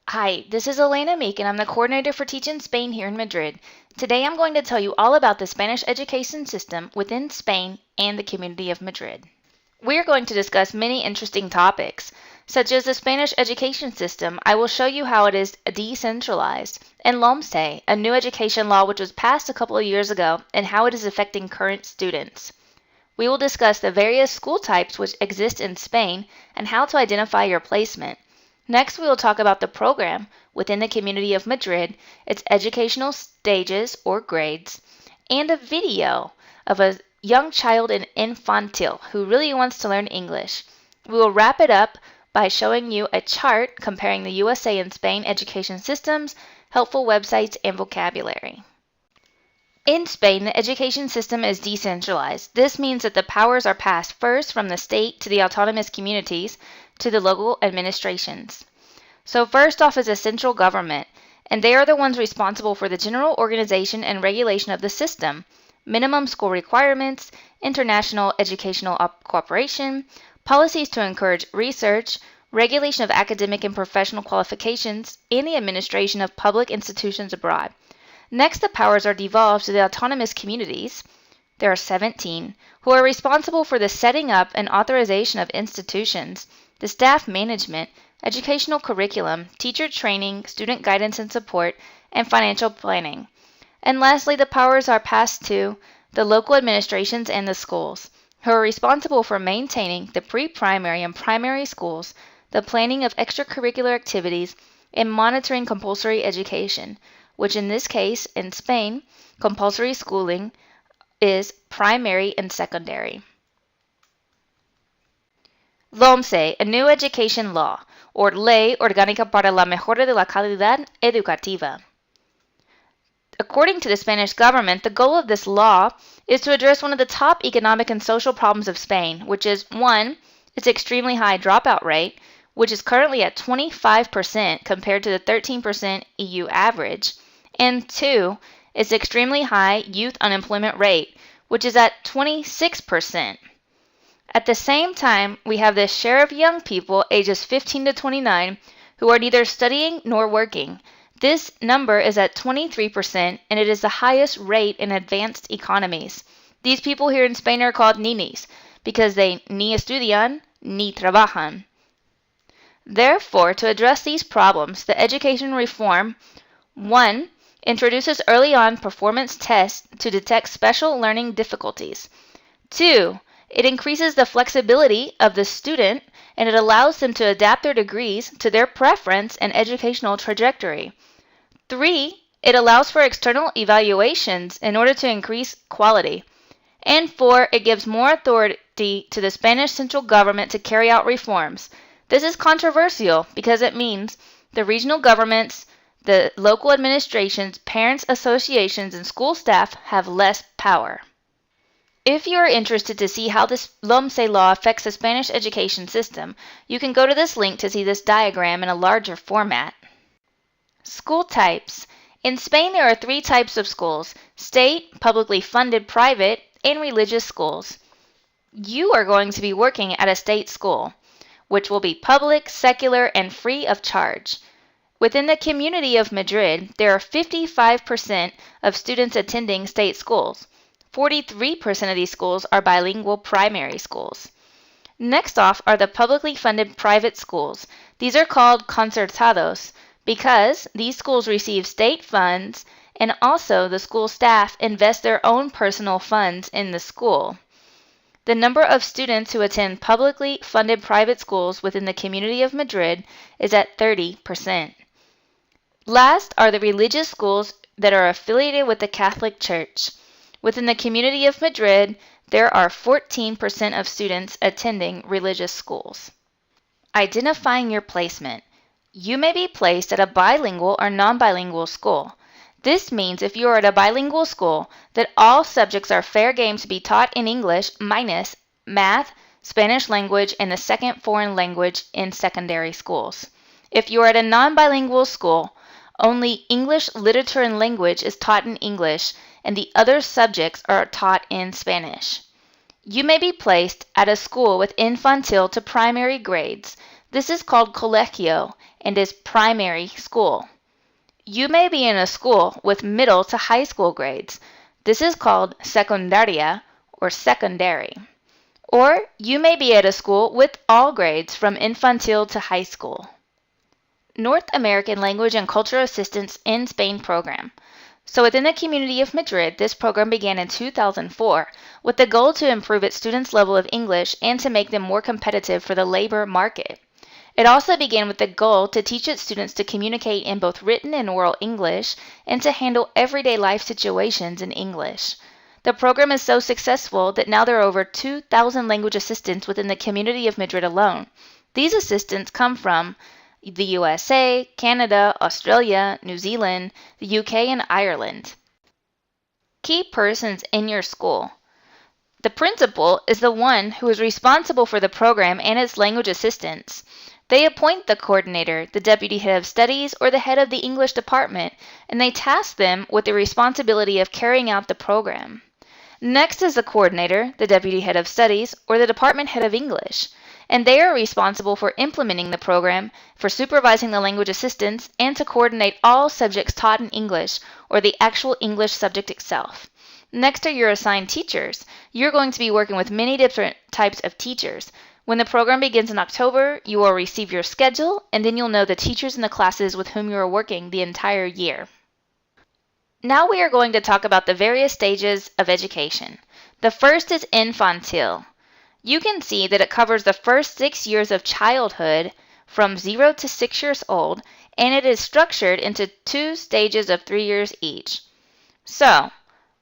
Hi, this is Elena Meek, and I'm the coordinator for Teach in Spain here in Madrid. Today I'm going to tell you all about the Spanish education system within Spain and the community of Madrid. We are going to discuss many interesting topics, such as the Spanish education system. I will show you how it is decentralized, and L.O.M.C.E, a new education law which was passed a couple of years ago, and how it is affecting current students. We will discuss the various school types which exist in Spain and how to identify your placement. Next, we will talk about the program within the community of Madrid, its educational stages or grades, and a video of a young child in infantil who really wants to learn English. We will wrap it up by showing you a chart comparing the USA and Spain education systems, helpful websites, and vocabulary. In Spain, the education system is decentralized. This means that the powers are passed first from the state to the autonomous communities to the local administrations. So first off is a central government, and they are the ones responsible for the general organization and regulation of the system, minimum school requirements, international educational cooperation, policies to encourage research, regulation of academic and professional qualifications, and the administration of public institutions abroad. Next, the powers are devolved to the autonomous communities. There are 17, who are responsible for the setting up and authorization of institutions, the staff management, educational curriculum, teacher training, student guidance and support, and financial planning. And lastly, the powers are passed to the local administrations and the schools, who are responsible for maintaining the pre-primary and primary schools, the planning of extracurricular activities, and monitoring compulsory education, which in this case, in Spain, compulsory schooling is primary and secondary. L.O.M.C.E, a new education law, or Ley Orgánica para la Mejora de la Calidad Educativa. According to the Spanish government, the goal of this law is to address one of the top economic and social problems of Spain, which is 1. Its extremely high dropout rate, which is currently at 25% compared to the 13% EU average, and 2. Its extremely high youth unemployment rate, which is at 26%. At the same time, we have the share of young people ages 15 to 29 who are neither studying nor working. This number is at 23%, and it is the highest rate in advanced economies. These people here in Spain are called ninis because they ni estudian ni trabajan. Therefore, to address these problems, the education reform 1. Introduces early on performance tests to detect special learning difficulties. 2. It increases the flexibility of the student, and it allows them to adapt their degrees to their preference and educational trajectory. 3. It allows for external evaluations in order to increase quality. And 4. It gives more authority to the Spanish central government to carry out reforms. This is controversial because it means the regional governments, the local administrations, parents' associations, and school staff have less power. If you are interested to see how this L.O.M.C.E law affects the Spanish education system, you can go to this link to see this diagram in a larger format. School types. In Spain, there are 3 types of schools: state, publicly funded private, and religious schools. You are going to be working at a state school, which will be public, secular, and free of charge. Within the community of Madrid, there are 55% of students attending state schools. 43% of these schools are bilingual primary schools. Next off are the publicly funded private schools. These are called concertados because these schools receive state funds, and also the school staff invest their own personal funds in the school. The number of students who attend publicly funded private schools within the community of Madrid is at 30%. Last are the religious schools that are affiliated with the Catholic Church. Within the community of Madrid, there are 14% of students attending religious schools. Identifying your placement. You may be placed at a bilingual or non-bilingual school. This means if you are at a bilingual school, that all subjects are fair game to be taught in English minus math, Spanish language, and the second foreign language in secondary schools. If you are at a non-bilingual school, only English literature and language is taught in English, and the other subjects are taught in Spanish. You may be placed at a school with infantil to primary grades. This is called colegio and is primary school. You may be in a school with middle to high school grades. This is called secundaria or secondary. Or you may be at a school with all grades from infantil to high school. North American Language and Cultural Assistance in Spain program. So within the community of Madrid, this program began in 2004 with the goal to improve its students' level of English and to make them more competitive for the labor market. It also began with the goal to teach its students to communicate in both written and oral English and to handle everyday life situations in English. The program is so successful that now there are over 2,000 language assistants within the community of Madrid alone. These assistants come from the USA, Canada, Australia, New Zealand, the UK, and Ireland. Key persons in your school. The principal is the one who is responsible for the program and its language assistants. They appoint the coordinator, the deputy head of studies, or the head of the English department, and they task them with the responsibility of carrying out the program. Next is the coordinator, the deputy head of studies, or the department head of English, and they are responsible for implementing the program, for supervising the language assistants, and to coordinate all subjects taught in English, or the actual English subject itself. Next are your assigned teachers. You're going to be working with many different types of teachers. When the program begins in October, you will receive your schedule, and then you'll know the teachers in the classes with whom you are working the entire year. Now we are going to talk about the various stages of education. The first is infantil. You can see that it covers the first 6 years of childhood from 0 to 6 years old, and it is structured into 2 stages of 3 years each. So,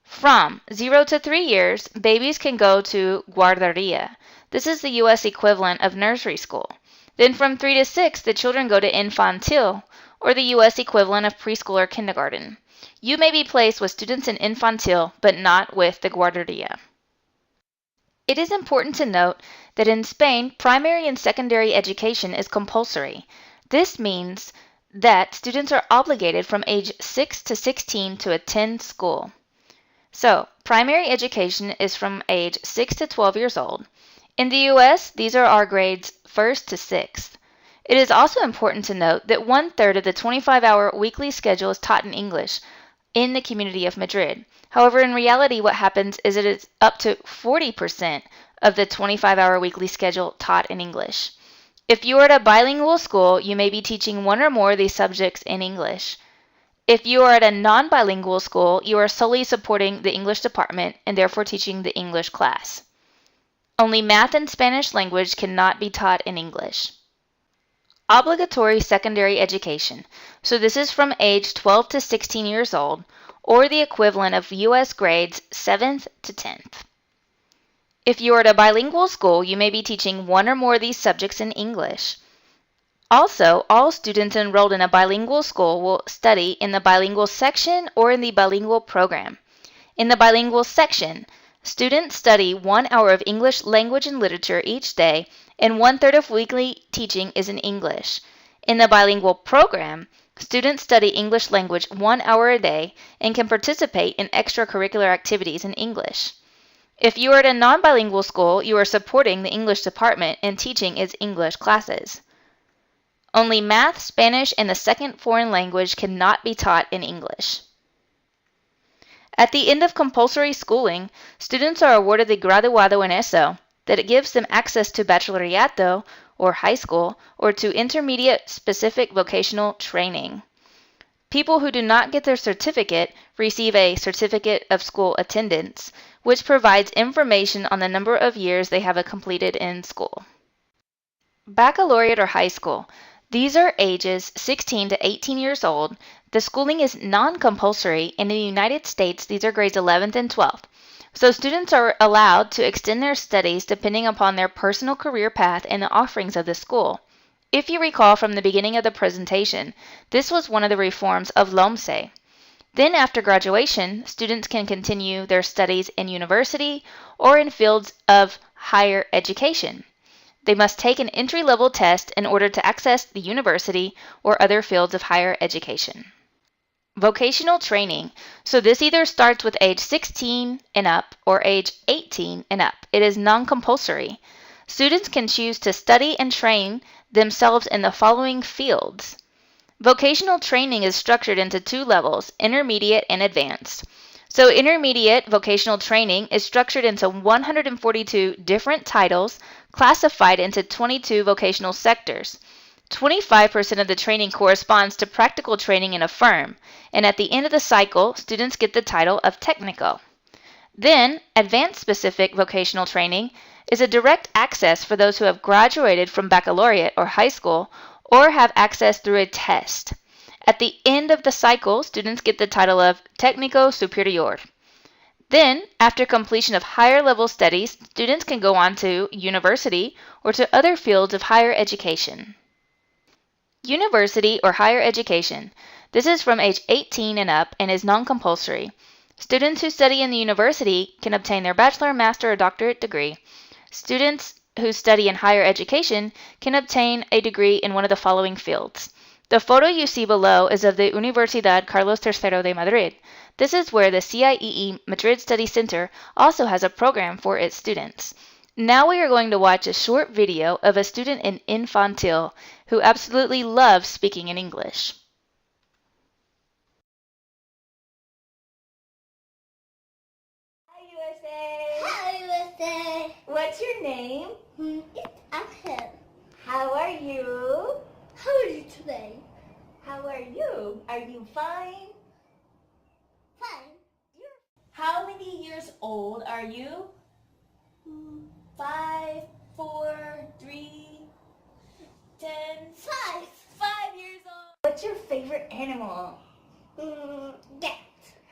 from 0 to 3 years, babies can go to guarderia. This is the U.S. equivalent of nursery school. Then from 3 to 6, the children go to infantil, or the U.S. equivalent of preschool or kindergarten. You may be placed with students in infantil, but not with the guarderia. It is important to note that in Spain, primary and secondary education is compulsory. This means that students are obligated from age 6 to 16 to attend school. So, primary education is from age 6 to 12 years old. In the U.S., these are our grades 1st to 6th. It is also important to note that 1/3 of the 25-hour weekly schedule is taught in English in the community of Madrid. However, in reality, what happens is it is up to 40% of the 25-hour weekly schedule taught in English. If you are at a bilingual school, you may be teaching one or more of these subjects in English. If you are at a non-bilingual school, you are solely supporting the English department and therefore teaching the English class. Only math and Spanish language cannot be taught in English. Obligatory secondary education. So this is from age 12 to 16 years old, or the equivalent of U.S. grades 7th to 10th. If you are at a bilingual school, you may be teaching one or more of these subjects in English. Also, all students enrolled in a bilingual school will study in the bilingual section or in the bilingual program. In the bilingual section, students study 1 hour of English language and literature each day, and 1/3 of weekly teaching is in English. In the bilingual program, students study English language 1 hour a day and can participate in extracurricular activities in English. If you are at a non-bilingual school, you are supporting the English department and teaching its English classes. Only math, Spanish, and the second foreign language cannot be taught in English. At the end of compulsory schooling, students are awarded the graduado en eso, that it gives them access to Baccalaureate or high school or to intermediate specific vocational training. People who do not get their certificate receive a certificate of school attendance, which provides information on the number of years they have completed in school. Baccalaureate or high school. These are ages 16 to 18 years old. The schooling is non-compulsory, and in the United States, these are grades 11th and 12th. So students are allowed to extend their studies depending upon their personal career path and the offerings of the school. If you recall from the beginning of the presentation, this was one of the reforms of L.O.M.C.E. Then after graduation, students can continue their studies in university or in fields of higher education. They must take an entry-level test in order to access the university or other fields of higher education. Vocational training. So this either starts with age 16 and up or age 18 and up. It is non-compulsory. Students can choose to study and train themselves in the following fields. Vocational training is structured into two levels, intermediate and advanced. So intermediate vocational training is structured into 142 different titles classified into 22 vocational sectors. 25% of the training corresponds to practical training in a firm, and at the end of the cycle, students get the title of technico. Then, advanced specific vocational training is a direct access for those who have graduated from baccalaureate or high school or have access through a test. At the end of the cycle, students get the title of técnico superior. Then, after completion of higher level studies, students can go on to university or to other fields of higher education. University or higher education. This is from age 18 and up and is non-compulsory. Students who study in the university can obtain their bachelor, master, or doctorate degree. Students who study in higher education can obtain a degree in one of the following fields. The photo you see below is of the Universidad Carlos III de Madrid. This is where the CIEE Madrid Study Center also has a program for its students. Now we are going to watch a short video of a student in Infantil who absolutely loves speaking in English. Hi USA! Hi, USA. What's your name? It's Angel. How are you? How are you today? How are you? Are you fine? Fine. How many years old are you? 5, 4, 3, 10, 5. 5 years old. What's your favorite animal? Get.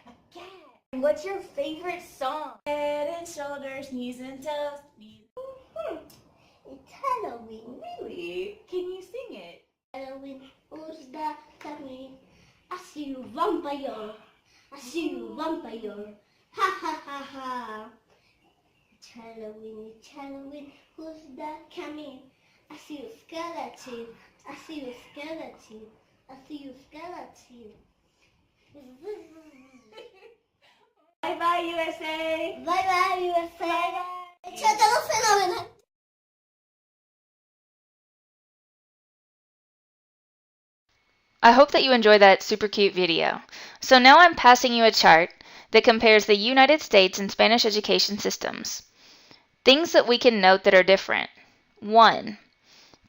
A cat. And what's your favorite song? Head and shoulders, knees and toes. It's Halloween. Really? Can you sing it? Halloween, who's that coming? I see you, vampire. I see you, vampire. Ha ha ha ha. It's Halloween, who's that coming? I see you, skeleton. I see you, skeleton. I see you, skeleton. Bye bye USA! Bye bye, USA. Bye bye! Échatelo fenomenal. I hope that you enjoyed that super cute video. So now I'm passing you a chart that compares the United States and Spanish education systems. Things that we can note that are different. 1.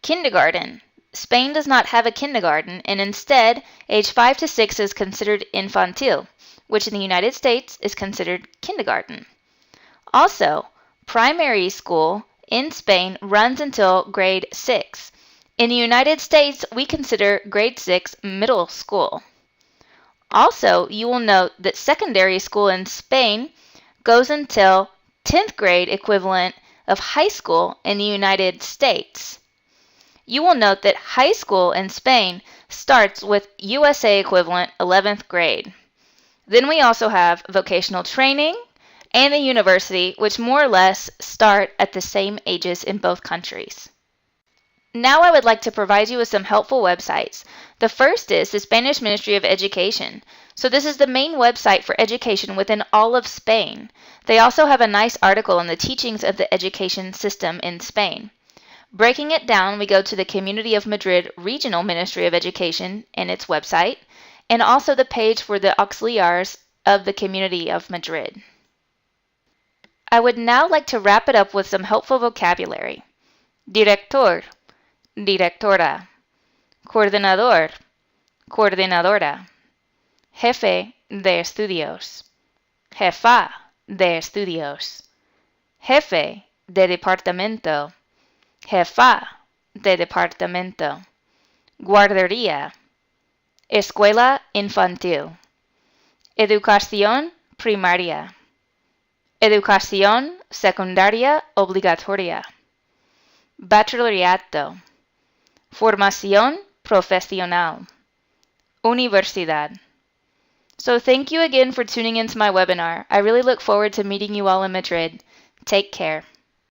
Kindergarten. Spain does not have a kindergarten, and instead, age 5 to 6 is considered infantil, which in the United States is considered kindergarten. Also, primary school in Spain runs until grade 6. In the United States, we consider grade 6 middle school. Also, you will note that secondary school in Spain goes until 10th grade equivalent of high school in the United States. You will note that high school in Spain starts with USA equivalent 11th grade. Then we also have vocational training and the university, which more or less start at the same ages in both countries. Now I would like to provide you with some helpful websites. The first is the Spanish Ministry of Education. So this is the main website for education within all of Spain. They also have a nice article on the teachings of the education system in Spain. Breaking it down, we go to the Community of Madrid Regional Ministry of Education and its website, and also the page for the auxiliars of the Community of Madrid. I would now like to wrap it up with some helpful vocabulary. Director, directora, coordinador, coordinadora, jefe de estudios, jefa de estudios, jefe de departamento, jefa de departamento, guardería, escuela infantil, educación primaria, educación secundaria obligatoria, bachillerato, formación profesional, universidad. So thank you again for tuning into my webinar. I really look forward to meeting you all in Madrid. Take care.